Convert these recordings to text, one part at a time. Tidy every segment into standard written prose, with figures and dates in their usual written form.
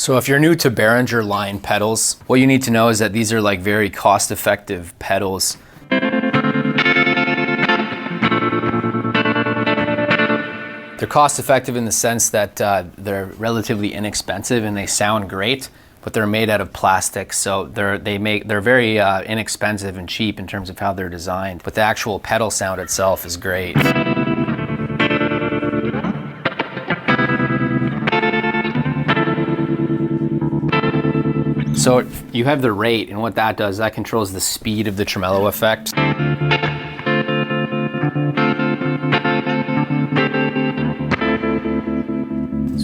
So if you're new to Behringer line pedals, what you need to know is that these are like very cost-effective pedals. They're cost-effective in the sense that they're relatively inexpensive and they sound great, but they're made out of plastic, so they're very inexpensive and cheap in terms of how they're designed. But the actual pedal sound itself is great. So you have the rate, and what that does, that controls the speed of the tremolo effect. So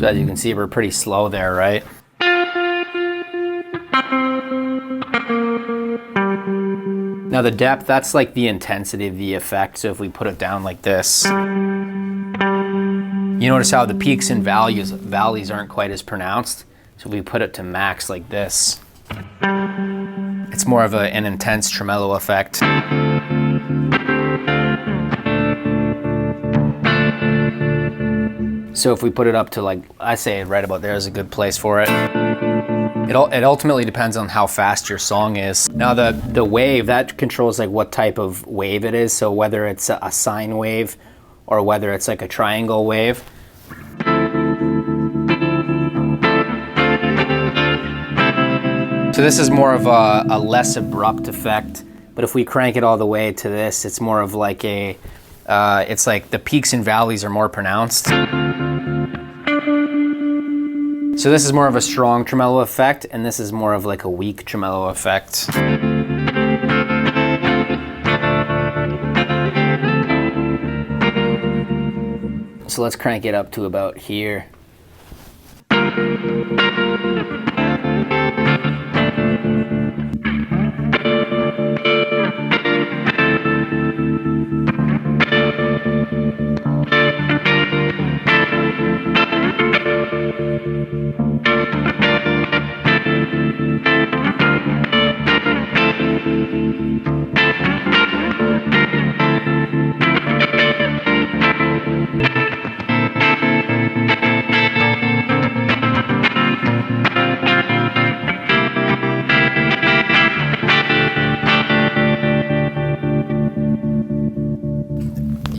as you can see, we're pretty slow there, right? Now the depth, that's like the intensity of the effect. So if we put it down like this, you notice how the peaks and valleys aren't quite as pronounced. So if we put it to max like this, it's more of an intense tremolo effect. So if we put it up to, like, I say right about there is a good place for it. It ultimately depends on how fast your song is. Now the wave, that controls like what type of wave it is. So whether it's a sine wave or whether it's like a triangle wave. So this is more of a less abrupt effect, but if we crank it all the way to this, it's more of like a, it's like the peaks and valleys are more pronounced. So this is more of a strong tremolo effect, and this is more of like a weak tremolo effect. So let's crank it up to about here.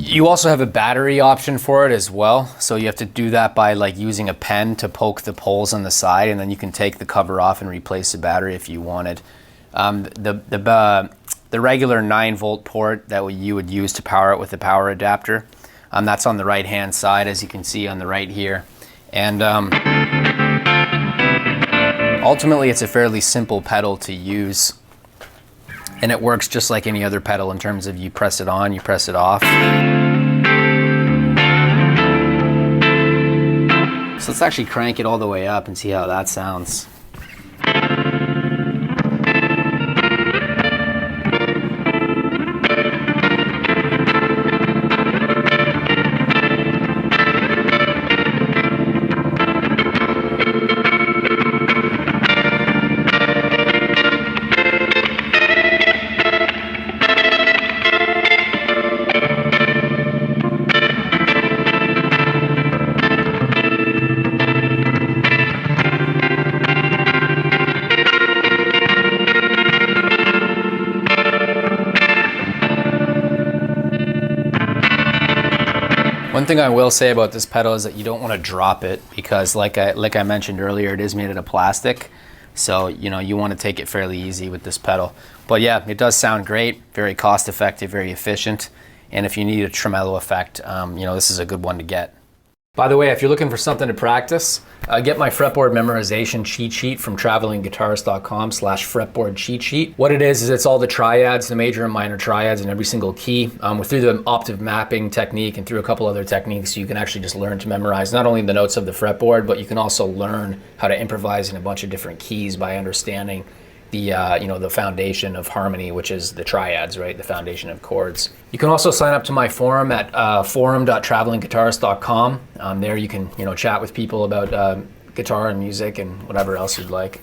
You also have a battery option for it as well. So you have to do that by like using a pen to poke the poles on the side, and then you can take the cover off and replace the battery if you wanted. The regular 9-volt port that you would use to power it with the power adapter, that's on the right hand side, as you can see on the right here. And ultimately it's a fairly simple pedal to use. And it works just like any other pedal in terms of you press it on, you press it off. So let's actually crank it all the way up and see how that sounds. One thing I will say about this pedal is that you don't want to drop it, because like I mentioned earlier, it is made out of plastic. So, you know, you want to take it fairly easy with this pedal. But yeah, it does sound great, very cost effective, very efficient. And if you need a tremolo effect, you know, this is a good one to get. By the way, if you're looking for something to practice, get my fretboard memorization cheat sheet from travelingguitarist.com/fretboard cheat sheet. What it is it's all the triads, the major and minor triads in every single key. Through the optive mapping technique and through a couple other techniques, you can actually just learn to memorize not only the notes of the fretboard, but you can also learn how to improvise in a bunch of different keys by understanding the you know, the foundation of harmony, which is the triads, right? The foundation of chords. You can also sign up to my forum at forum.travelingguitarist.com. There you can, you know, chat with people about guitar and music and whatever else you'd like.